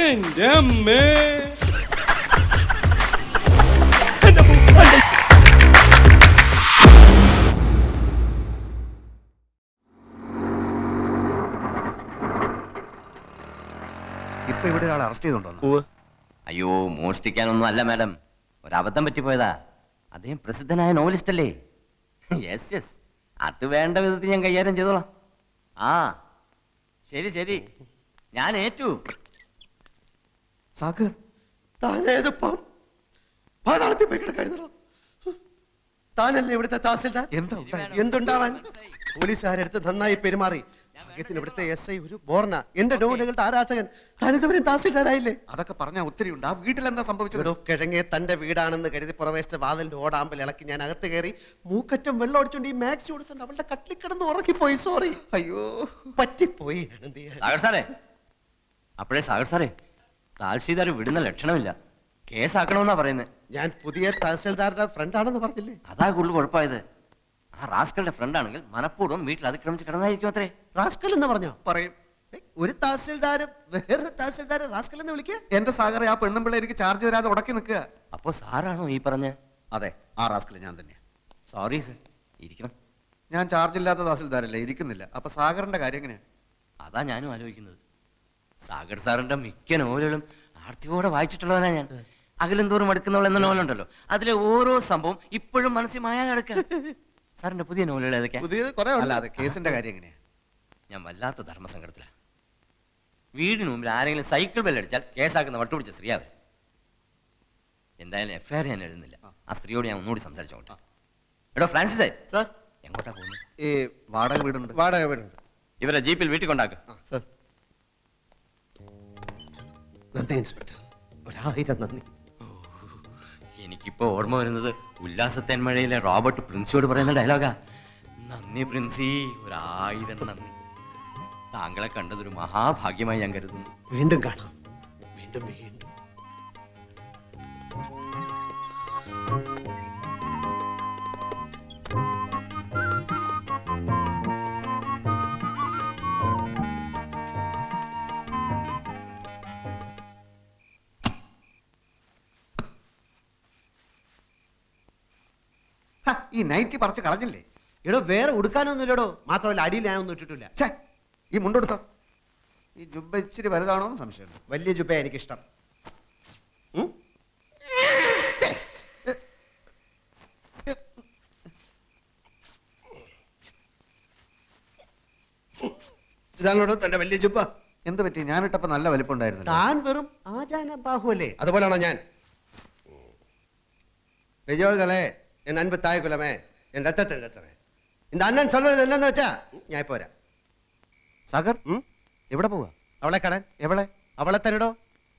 എന്റെ അമ്മേ. ഇപ്പൊ ഇവിടെ ഒരാൾ അറസ്റ്റ് ചെയ്തോണ്ടോ? അയ്യോ, മോഷ്ടിക്കാനൊന്നും അല്ല മാഡം, ഒരബദ്ധം പറ്റിപ്പോയതാ. അദ്ദേഹം പ്രസിദ്ധനായ നോവലിസ്റ്റ് അല്ലേ? യെസ് യെസ്, അത് വേണ്ട വിധത്തിൽ ഞാൻ കൈകാര്യം ചെയ്തോളാം. ആ ശരി ശരി, ഞാൻ ഏറ്റു. സാഗർ, താനേതിപ്പം പാതാളത്തിൽ പോയി കിടക്കായിരുന്നോ? താനല്ലേ ഇവിടുത്തെ തഹസിൽദാർ? എന്തുണ്ടാവാൻ? പോലീസുകാരെടുത്ത് നന്നായി പെരുമാറി. ഭാഗ്യത്തിന് ഇവിടുത്തെ SI ഒരു ബോർണ, എന്റെ നോവലുകളുടെ ആരാധകൻ. താനിതുവരെയും തഹസിൽദാരായില്ലേ? അതൊക്കെ പറഞ്ഞാൽ ഒത്തിരി ഉണ്ട്. ആ വീട്ടിൽ എന്താ സംഭവിച്ചത്? കിഴങ്ങെ തന്റെ വീടാണെന്ന് കരുതി പുറവേശത്തെ വാതിലിന്റെ ഓടാമ്പൽ ഇളക്കി ഞാൻ അകത്ത് കയറി മൂക്കറ്റം വെള്ളം ഒടിച്ചോണ്ട് ഈ മാക്സി കൊടുത്തുണ്ട് അവളുടെ കട്ടിൽ കിടന്ന് ഉറക്കിപ്പോയി. സോറി, അയ്യോ പറ്റിപ്പോയി. സാഗർ സാറേ, അപ്പോഴേ സാഗർ സാറേ, താൽഷീദാർ വിടുന്ന ലക്ഷണമില്ല. കേസാക്കണമെന്നാ പറയുന്നത്. ഞാൻ പുതിയ തഹസിൽദാരുടെ ഫ്രണ്ട് ആണെന്ന് പറഞ്ഞില്ലേ? അതാ കൂടുതൽ കുഴപ്പമായത്. ആ റാസ്കളുടെ ഫ്രണ്ട് ആണെങ്കിൽ മനഃപൂർവ്വം വീട്ടിൽ അതിക്രമിച്ച് കിടന്നായിരിക്കും അത്രേ. റാസ്കൽ എന്ന് പറഞ്ഞോ? പറയും. ഒരു തഹസിൽദാരും വേറൊരു തഹസിൽദാരെ റാസ്കൽ എന്ന് വിളിക്കുക? എന്റെ സാഗറെ, ആ പെണ്ണും പിള്ളേ എനിക്ക് ചാർജ് തരാതെ ഉടക്കി നിൽക്കുക. അപ്പോ സാറാണോ ഈ പറഞ്ഞ? അതെ, ആ റാസ്കൽ ഞാൻ തന്നെയാ. സോറി സർ, ഇരിക്കണം. ഞാൻ ചാർജ് ഇല്ലാത്ത തഹസിൽദാരല്ലേ, ഇരിക്കുന്നില്ല. അപ്പൊ സാഗറിന്റെ കാര്യം എങ്ങനെയാ? അതാ ഞാനും ആലോചിക്കുന്നത്. സാഗർ സാറിന്റെ മിക്ക നോവലുകളും ആർത്തിയോടെ വായിച്ചിട്ടുള്ളവനാ ഞാൻ. അകലും തോറും അടുക്കുന്നവൾ എന്ന നോവലുണ്ടല്ലോ, അതിലെ ഓരോ സംഭവം ഇപ്പോഴും മനസ്സിൽ മായാൻ കിടക്കുക. സാറിന്റെ പുതിയ നോവലുകൾ ഏതൊക്കെയാ? പുതിയത് കുറെ അല്ലാതെ കേസിന്റെ കാര്യം എങ്ങനെയാ? ഞാൻ വല്ലാത്ത ധർമ്മസങ്കടത്തിലാ. വീടിന് മുമ്പിൽ ആരെങ്കിലും സൈക്കിൾ ബെല്ലടിച്ചാൽ കേസാക്കുന്ന വട്ടുപിടിച്ച സ്ത്രീയാവൻ. എന്തായാലും FIR ഞാൻ എഴുതുന്നില്ല. ആ സ്ത്രീയോട് ഞാൻ ഒന്നുകൂടി സംസാരിച്ചോട്ടെ. എടോ ഫ്രാൻസിസേ, സാർ, എങ്ങോട്ടാ പോകുന്നത്? ഈ വാടക വീടുണ്ട്. വാടക വീടുണ്ട്. ഇവരെ ജീപ്പിൽ വീട്ടിൽ കൊണ്ടാക്കുക. സാർ, നന്ദി ഇൻസ്പെക്ടർ, 1000 നന്ദി. എനിക്കിപ്പോ ഓർമ്മ വരുന്നത് ഉല്ലാസത്തേന്മഴയിലെ റോബർട്ട് പ്രിൻസിയോട് പറയുന്ന ഡയലോഗാ. നന്ദി പ്രിൻസി, 1000 നന്ദി. താങ്കളെ കണ്ടതൊരു മഹാഭാഗ്യമായി ഞാൻ കരുതുന്നു. വീണ്ടും കാണാം, വീണ്ടും വീണ്ടും. ഈ നൈറ്റി പറിച്ച് കളഞ്ഞില്ലേ? എടോ, വേറെ ഉടുക്കാനൊന്നുമില്ലടോ. മാത്രമല്ല അടിയിൽ ഞാനൊന്നും ഇട്ടിട്ടില്ല. ഛേ, ഈ മുണ്ടെടുത്തോ? ഈ ജുബ്ബ ഇച്ചിരി വലുതാണോ എന്ന് സംശയമുണ്ട്. വലിയ ജുബ എനിക്കിഷ്ടം. ഇതാണോ തന്റെ വലിയ ജുബ? എന്ത് പറ്റി? ഞാനിട്ടപ്പോ നല്ല വലിപ്പമുണ്ടായിരുന്നു. താൻ വെറും ആചാന ബാഹുവല്ലേ? അതുപോലാണോ ഞാൻ? பெரியோர்களே, என் அன்பு தாய் குலமே, என் ரத்தத்தின் ரத்தமே, இந்த அண்ணன் சொல்றது என்னன்னு വെച്ചാ ഞാൻ ഇപ്പോ വരാം. സാഗർ, എവിടെ പോവാ? അവളെ കാണാൻ. എവളെ? അവളെ തന്നെടോ.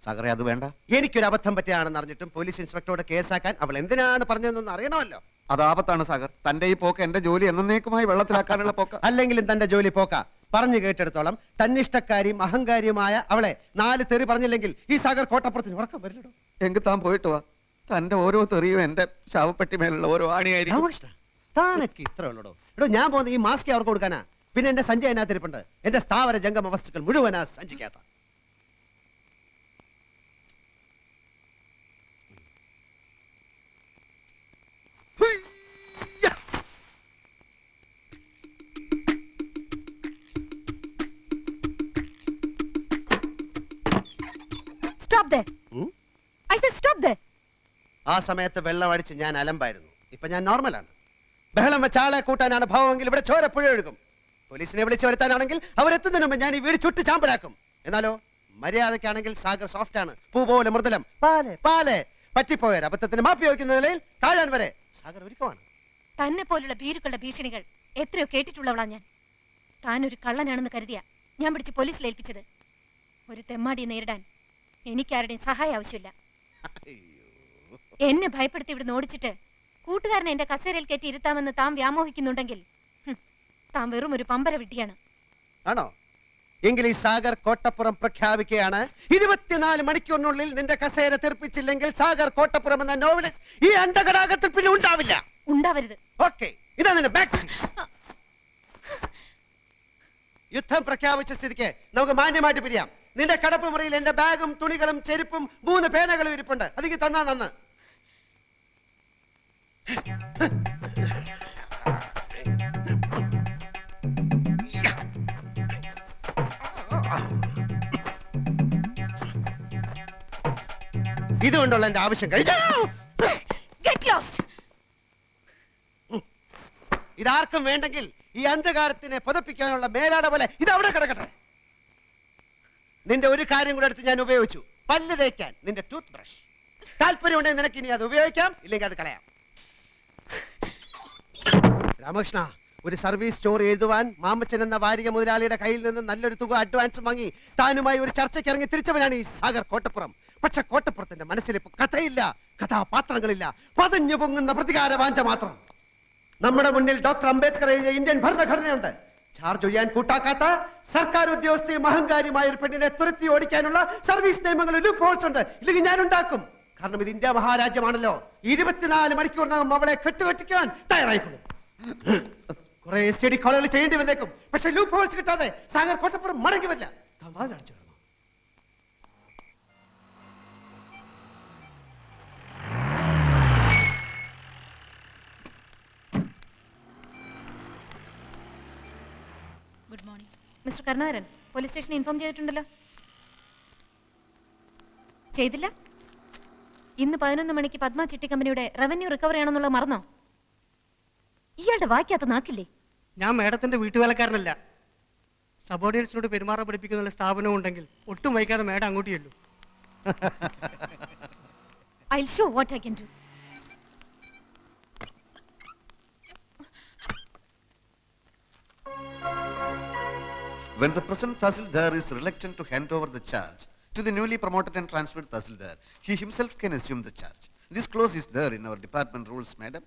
സാഗറെ, അത് വേണ്ട. എനിക്കൊരു അബദ്ധം പറ്റിയാണെന്ന് അറിഞ്ഞിട്ടും പോലീസ് ഇൻസ്പെക്ടറോട് കേസാക്കാൻ അവൾ എന്തിനാണ് പറഞ്ഞതെന്ന് അറിയണമല്ലോ. അത് ആപത്താണ് സാഗർ. തന്റെ ഈ പോക്ക് എന്റെ ജോലി എന്നേക്കുമായി വെള്ളത്തിലാക്കാനുള്ള പോക്ക. അല്ലെങ്കിലും തന്റെ ജോലി പോക്ക. പറഞ്ഞു കേട്ടെടുത്തോളം തന്നിഷ്ടക്കാരിയും അഹങ്കാരിയുമായ അവളെ 4 തെറി പറഞ്ഞില്ലെങ്കിൽ ഈ സാഗർ കോട്ടപ്പുറത്തിന് ഉറക്കം വരില്ലടോ. എങ്കിൽ താൻ പോയിട്ട് വാ. തന്റെ ഓരോ തെറിയും എന്റെ ശവപ്പെട്ടി മേലുള്ള ഓരോ ആണിയായിരിക്കും. താനൊക്കെ ഇത്ര ഉള്ളടോ. എടോ, ഞാൻ പോകുന്ന ഈ മാസ്ക് അവർക്ക് കൊടുക്കാനാ. പിന്നെ എന്റെ സഞ്ചി അതിനകത്തിരിപ്പുണ്ട്. എന്റെ സ്ഥാവര ജംഗമ വസ്തുക്കൾ മുഴുവനാ സഞ്ചിക്കാത്ത. Stop there. I said stop there. ആ സമയത്ത് വെള്ളം അടിച്ച് ഞാൻ അലമ്പായിരുന്നു. ഇപ്പൊ ഞാൻ നോർമലാണ്. ബഹളം വെച്ച ആളെ കൂട്ടാനാണ് ഭാവമെങ്കിൽ ഇവിടെ ചോര പുഴ ഒഴുകും. പോലീസിനെ വിളിച്ചു വരുത്താനാണെങ്കിൽ അവരെത്തുന്നതിന് മുമ്പ് ഞാൻ ഈ വീട് ചുട്ട് ചാമ്പലാക്കും. എന്നാലോ മര്യാദക്കാണെങ്കിൽ സാഗർ സോഫ്റ്റ് ആണ്, പൂ പോലെ മൃദുലം. പാലെ പാലെ പറ്റിപ്പോയ അബദ്ധത്തിന് മാപ്പി വയ്ക്കുന്ന നിലയിൽ താഴാൻ വരെ സാഗർ ഒരുക്കമാണ്. തന്നെ പോലുള്ള ഭീരുക്കളുടെ ഭീഷണികൾ എത്രയോ കേട്ടിട്ടുള്ളവളാ ഞാൻ. താനൊരു കള്ളനാണെന്ന് കരുതിയ ഞാൻ പിടിച്ച് പോലീസിൽ ഏൽപ്പിച്ചത്. ഒരു തെമ്മാടിയെ നേരിടാൻ എനിക്കാരുടെയും സഹായം ആവശ്യമില്ല. എന്നെ ഭയപ്പെടുത്തി ഇവിടുന്ന് ഓടിച്ചിട്ട് കൂട്ടുകാരനെ എന്റെ കസേരയിൽ കയറ്റി ഇരുത്താമെന്ന് താൻ വ്യാമോഹിക്കുന്നുണ്ടെങ്കിൽ താൻ വെറും ഒരു പമ്പര വിട്ടിയാണ്. ആണോ? എങ്കിൽ ഈ സാഗർ കോട്ടപ്പുറം പ്രഖ്യാപിക്കുകയാണ്. 24 മണിക്കൂറിനുള്ളിൽ നിന്റെ കസേര തെറിപ്പിച്ചില്ലെങ്കിൽ സാഗർ കോട്ടപ്പുറം എന്ന നോവലിസ്റ്റ് ഈ അണ്ടകടാകത്തിൽ പിന്നെ ഉണ്ടാവില്ല. ഉണ്ടാവരുത്. ഓക്കേ, ഇതാ നിന്റെ ബാക്ക്. യുദ്ധം പ്രഖ്യാപിച്ച സ്ഥിതിക്ക് നമുക്ക് മാന്യമായിട്ട് പിരിയാം. നിന്റെ കടപ്പ് മുറിയിൽ എന്റെ ബാഗും തുണികളും ചെരുപ്പും 3 പേനകളും ഇരിപ്പുണ്ട്. അതിക്ക് തന്നാ നന്ന്. ഇതുകൊണ്ടുള്ള എന്റെ ആവശ്യം കഴിച്ചു. Get lost. ഇതാർക്കും വേണ്ടെങ്കിൽ ഈ അന്ധകാരത്തിനെ പതപ്പിക്കാനുള്ള മേലാട പോലെ ഇത് അവിടെ കിടക്കട്ടെ. നിന്റെ ഒരു കാര്യം കൂടെ എടുത്ത് ഞാൻ ഉപയോഗിച്ചു. പല്ല് തേക്കാൻ നിന്റെ ടൂത്ത് ബ്രഷ്. താല്പര്യമുണ്ടെങ്കിൽ നിനക്ക് ഇനി അത് ഉപയോഗിക്കാം, ഇല്ലെങ്കിൽ അത് കളയാം. രാമകൃഷ്ണ, ഒരു സർവീസ് സ്റ്റോറി എഴുതുവാൻ മാമച്ചൻ എന്ന വാരിക മുതലാളിയുടെ കയ്യിൽ നിന്ന് നല്ലൊരു തുക അഡ്വാൻസ് വാങ്ങി താനുമായി ഒരു ചർച്ചയ്ക്ക് ഇറങ്ങി തിരിച്ചവനാണ് ഈ സാഗർ കോട്ടപ്പുറം. പക്ഷെ കോട്ടപ്പുറത്തിന്റെ മനസ്സിൽ ഇപ്പൊ കഥയില്ല, കഥാപാത്രങ്ങളില്ല, പതഞ്ഞു പൊങ്ങുന്ന പ്രതികാര വാഞ്ച മാത്രം. നമ്മുടെ മുന്നിൽ ഡോക്ടർ അംബേദ്കർ എഴുതിയ ഇന്ത്യൻ ഭരണഘടനയുണ്ട്. ചാർജ് ചെയ്യാൻ കൂട്ടാക്കാത്ത സർക്കാർ ഉദ്യോഗസ്ഥയും അഹങ്കാരിയുമായ ഒരു പെണ്ണിനെ തുരത്തി ഓടിക്കാനുള്ള സർവീസ് നിയമങ്ങൾ ലൂപ്ഹോൾസ് ഉണ്ട്. ഇല്ലെങ്കിൽ ഞാൻ ഉണ്ടാക്കും. കാരണം ഇത് ഇന്ത്യ മഹാരാജ്യമാണല്ലോ. 24 മണിക്കൂറിനകം അവളെ കെട്ടുകെട്ടിക്കാൻ തയ്യാറായിക്കൊള്ളും. കുറെ സ്റ്റഡി കോളുകൾ ചെയ്യേണ്ടി വന്നേക്കും. പക്ഷെ ലൂപ്പ് ഹോൾസ് കിട്ടാതെ സാഗർ കോട്ടപ്പുറം മടങ്ങി വരില്ല. Good morning mister Karunakaran. Police സ്റ്റേഷനിൽ ഇൻഫോം ചെയ്തിട്ടുണ്ടല്ലോ. ചെയ്തില്ല? ഇന്ന് 11 മണിക്ക് പത്മ ചിട്ടി കമ്പനിയുടെ റവന്യൂ റിക്കവറി ആണെന്നുള്ളത് മറന്നോ? ഇയാളുടെ വായിക്കാത്ത നാക്കില്ലേ? ഞാൻ മേഡത്തിന്റെ വീട്ടുവേലക്കാരനല്ല. സബോർഡിനേറ്റ്സിനോട് പെരുമാറാൻ പഠിപ്പിക്കുന്ന സ്ഥാപനം ഉണ്ടെങ്കിൽ ഒട്ടും വൈകാതെ മേഡം അങ്ങോട്ട് ചെല്ലു. I'll show what I can do. When the present Tahsildar is reluctant to hand over the charge to the newly promoted and transferred Tahsildar, he himself can assume the charge. This clause is there in our department rules, madam.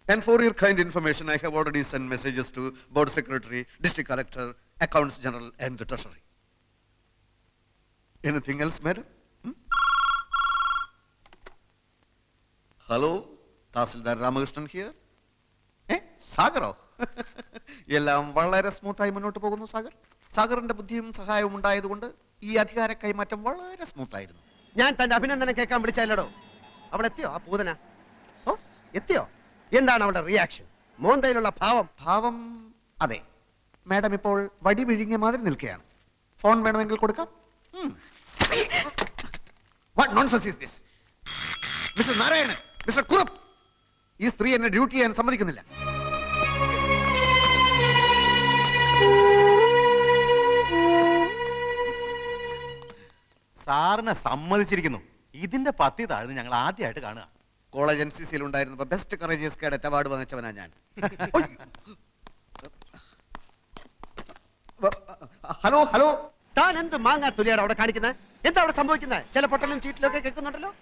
And for your kind information, I have already sent messages to Board Secretary, District Collector, Accounts General and the Treasury. Anything else, madam? Hello, Tahsildar Ramakrishnan here. സാഗറോ? എല്ലാം വളരെ സ്മൂത്തായി മുന്നോട്ട് പോകുന്നു സാഗർ. സാഗറിന്റെ ബുദ്ധിയും സഹായവും ഉണ്ടായതുകൊണ്ട് ഈ അധികാര കൈമാറ്റം വളരെ സ്മൂത്തായിരുന്നു. ഞാൻ തന്റെ അഭിനന്ദനം കേൾക്കാൻ വിളിച്ചല്ലോ. അവൾ എത്തിയോ? ആ പൂതന ഓ എത്തിയോ? എന്താണ് അവളുടെ റിയാക്ഷൻ? മോന്തയിലുള്ള ഭാവം അതെ, മാഡം ഇപ്പോൾ വടി വിഴുങ്ങിയ മാതിരി നിൽക്കുകയാണ്. ഫോൺ വേണമെങ്കിൽ കൊടുക്കാം. What nonsense is this? Mister Narayanan, mister Kurup, ഈ സ്ത്രീ എന്നെ ഡ്യൂട്ടി ചെയ്യാൻ സമ്മതിക്കുന്നില്ല. സാറിനെ സമ്മതിച്ചിരിക്കുന്നു. ഇതിന്റെ പത്തി താഴ്ന്ന് ഞങ്ങൾ ആദ്യമായിട്ട് കാണുക. കോളേജ് NCC ഉണ്ടായിരുന്നപ്പോ ബെസ്റ്റ് കറേജിയസ് കേഡറ്റ് അവാർഡ് വാങ്ങിച്ചവനാ ഞാൻ. ഹലോ ഹലോ, താൻ എന്ത് മാങ്ങാ തുലിയാണ് അവിടെ കാണിക്കുന്നത്? എന്താ അവിടെ സംഭവിക്കുന്നത്? ചില പൊട്ടലും ചീറ്റിലും ഒക്കെ കേൾക്കുന്നുണ്ടല്ലോ.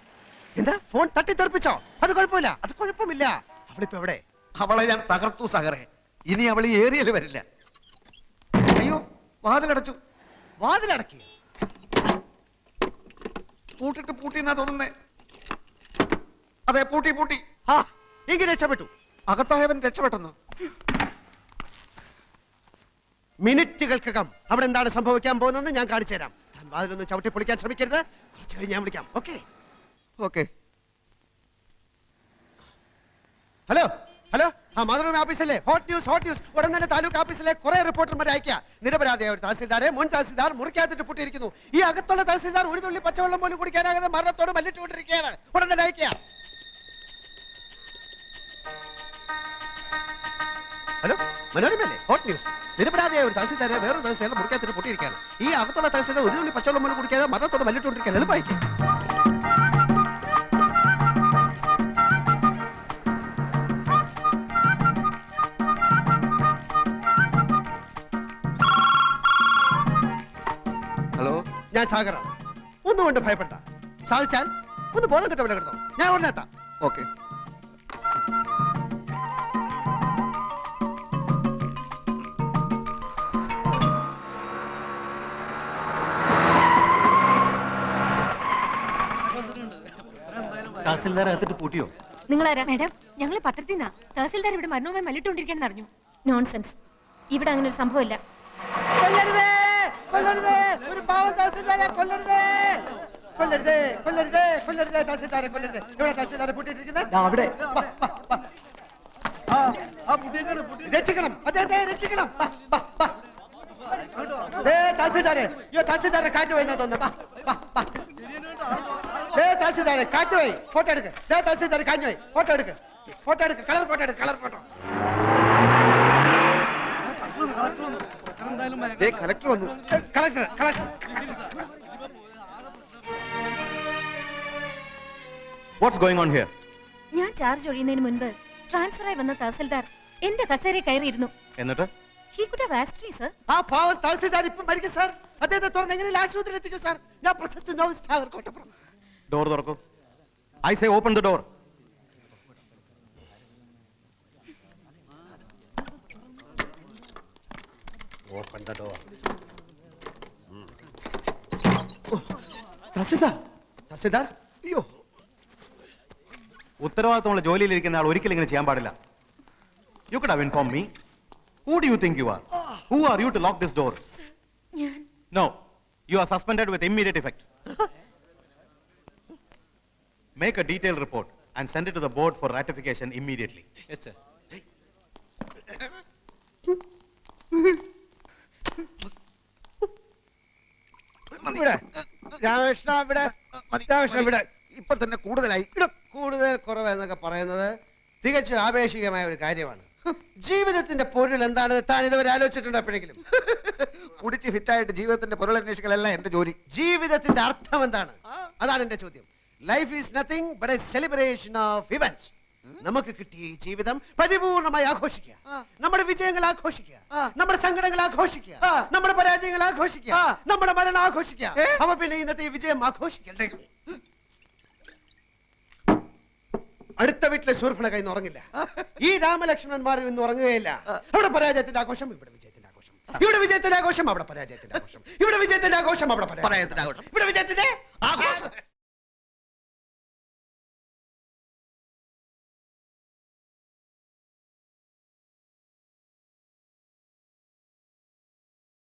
എന്താ ഫോൺ തട്ടിത്തെറിപ്പിച്ചോ? അത് കുഴപ്പമില്ല, അത് കുഴപ്പമില്ല. അവളിപ്പോ എവിടെ? അവളെ ഞാൻ തകർത്തു സാഗറെ. ഇനി അവൾ ഈ ഏരിയയിൽ വരില്ല. അയ്യോ, വാതിലടച്ചു. വാതിലടക്കി? പൂട്ടിട്ട് പൂട്ടിന്നാ തോന്നുന്നേ. അതെ, പൂട്ടി പൂട്ടി. ആ എങ്കിൽ രക്ഷപ്പെട്ടു. അകത്തായവൻ രക്ഷപ്പെട്ടെന്നോ? മിനിറ്റുകൾക്കകം അവിടെ എന്താണ് സംഭവിക്കാൻ പോകുന്നത് ഞാൻ കാണിച്ചു തരാം. താൻ വാതിലൊന്നും ചവിട്ടി പൊളിക്കാൻ ശ്രമിക്കരുത്. കുറച്ച് കഴിഞ്ഞ് ഞാൻ വിളിക്കാം. Okay okay. ഹലോ ഹലോ, ആ മാതൃഭൂമി ഓഫീസല്ലേ? Hot news, hot news. ഉടൻ തന്നെ താലൂക്ക് ഓഫീസിലെ കുറെ റിപ്പോർട്ടർമാരെ അയക്കുക. നിരപരാധിയായ ഒരു തഹസിൽദാരെ മുൻ തഹസിൽദാർ മുറിക്കാത്തിട്ട് പൂട്ടിയിരിക്കുന്നു. ഈ അകത്തുള്ള തഹസിൽദാർ ഒരു തുള്ളി പച്ചവെള്ളം പോലും കുടിക്കാനാകാതെ മരണത്തോട് മല്ലിട്ടുകൊണ്ടിരിക്കുകയാണ്. ഉടൻ തന്നെ അയക്കുക. ഹലോ, മനോരമല്ലേ? Hot news. നിരപരാധിയായ ഒരു തഹസിൽദാരെ വേറൊരു തഹസിൽദാർ മുറിക്കാത്തിട്ട് പൂട്ടിയിരിക്കുകയാണ്. ഈ അകത്തുള്ള തഹസിൽദാർ ഒരു തുള്ളി പച്ചവെള്ളം പോലും കുടിക്കാതെ മരണത്തോട് മല്ലിട്ടുകൊണ്ടിരിക്കുകയാണ്. എളുപ്പമായിരിക്കും. ഹലോ, ഞാൻ സാഗറാണ്. ഒന്നുകൊണ്ട് ഭയപ്പെട്ട. സാധിച്ചാൽ ഒന്ന് ബോധം കെട്ട വില കിടന്നോ. ഞാൻ ഉടനെ എത്താം. ഓക്കെ. തഹസിൽദാർ അകത്തിട്ട് പൂട്ടിയോ? നിങ്ങളാരാ? മാഡം, ഞങ്ങൾ പത്രത്തിൽ നിന്നാ. തഹസിൽദാർ ഇവിടെ മരണവുമായി മല്ലിട്ടുകൊണ്ടിരിക്കാന്ന് അറിഞ്ഞു. നോൺസെൻസ്. ഇവിടെ അങ്ങനെ ഒരു സംഭവമില്ല. കൊല്ലരുതേ, കൊല്ലരുതേ, ഒരു പാവം തഹസിൽദാരെ കൊല്ലരുതേ, കൊല്ലരുതേ, കൊല്ലരുതേ, കൊല്ലരുതേ, തഹസിൽദാരെ കൊല്ലരുതേ. എവിടെ തഹസിൽദാരെ പൂട്ടിയിട്ടിരിക്കുന്നത്? അവിടെ വാ, വാ, വാ. രക്ഷിക്കണം, അദ്ദേഹത്തെ രക്ഷിക്കണം. വാ, വാ, വാ. ദേ തഹസിൽദാരെ, അയ്യോ തഹസിൽദാരെ കാറ്റ് പോയെന്നാ തോന്നുന്നു. വാ, വാ, വാ. ദേ തഹസിൽദാരെ കാറ്റ് പോയി, ഫോട്ടോ എടുക്ക്. ദേ തഹസിൽദാരെ കാറ്റ് പോയി, ഫോട്ടോ എടുക്ക്, ഫോട്ടോ എടുക്ക്, കളർ ഫോട്ടോ എടുക്ക്, കളർ ഫോട്ടോ. കളക്ടർ വന്നു. Collector, collector. What's going on here? ഞാൻ ചാർജ് ഒഴിയുന്നതിന് മുൻപ് ട്രാൻസ്ഫർ ആയി വന്ന തഹസിൽദാർ എന്റെ കസേരയിൽ കയറിയിരുന്നു. എന്നിട്ട് he could have asked me sir. ആ പാവം തഹസിൽദാർ ഇപ്പം മരിക്കും സാർ. അദ്ദേഹത്തെ തുറന്ന് എങ്ങനെ ആശുപത്രിയിൽ എത്തിക്കും സാർ? ഞാൻ പ്രശസ്ത നോവലിസ്റ്റ് ഠാഗൂർ കോട്ടപ്പുറം. ഡോർ തുറക്കൂ. I say open the door. Open the door. Tahsildar, tahsildar, അയ്യോ. ഉത്തരവാദിത്തമുള്ള ജോലിയിലിരിക്കുന്ന ആൾ ഒരിക്കലും ഇങ്ങനെ ചെയ്യാൻ പാടില്ല. You could have inform me. Who do you think you are? Who are you to lock this door? ഞാൻ No, you are suspended with immediate effect. Make a detailed report and send it to the board for ratification immediately. Yes, sir. ഇവിടെ രാമകൃഷ്ണ, ഇവിടെ രാമകൃഷ്ണ, ഇവിടെ ഇപ്പൊ തന്നെ കൂടുതലായി. ഇവിടെ കൂടുതൽ കുറവ് എന്നൊക്കെ പറയുന്നത് തികച്ചും ആപേക്ഷികമായ ഒരു കാര്യമാണ്. ജീവിതത്തിന്റെ പൊരുൾ എന്താണെന്ന് താൻ ഇതുവരെ ആലോചിച്ചിട്ടുണ്ടോ എപ്പോഴെങ്കിലും? കുടിച്ച് ഫിറ്റായിട്ട് ജീവിതത്തിന്റെ പൊരുൾ അന്വേഷിക്കലല്ല എന്റെ ജോലി. ജീവിതത്തിന്റെ അർത്ഥം എന്താണ്? അതാണ് എന്റെ ചോദ്യം. Life is nothing but A celebration of events. നമുക്ക് കിട്ടിയ ഈ ജീവിതം പരിപൂർണമായി ആഘോഷിക്കുക, നമ്മുടെ വിജയങ്ങൾ ആഘോഷിക്കുക, നമ്മുടെ സങ്കടങ്ങൾ ആഘോഷിക്കുക, നമ്മുടെ പരാജയങ്ങൾ ആഘോഷിക്കുക, നമ്മുടെ മരണം ആഘോഷിക്കുക. അപ്പൊ പിന്നെ ഇന്നത്തെ ഈ വിജയം ആഘോഷിക്കണ്ടേ? അടുത്ത വീട്ടിലെ ശൂർപ്പണഖ ഇന്ന് ഉറങ്ങില്ല. ഈ രാമലക്ഷ്മണന്മാരും ഇന്ന് ഉറങ്ങുകയില്ല. അവിടെ പരാജയത്തിന്റെ ആഘോഷം, ഇവിടെ വിജയത്തിന്റെ ആഘോഷം. ഇവിടെ വിജയത്തിന്റെ ആഘോഷം, അവിടെ പരാജയത്തിന്റെ ആഘോഷം. ഇവിടെ വിജയത്തിന്റെ ആഘോഷം, അവിടെ പരാജയത്തിന്റെ ആഘോഷം. ഇവിടെ വിജയത്തിന്റെ ആഘോഷം.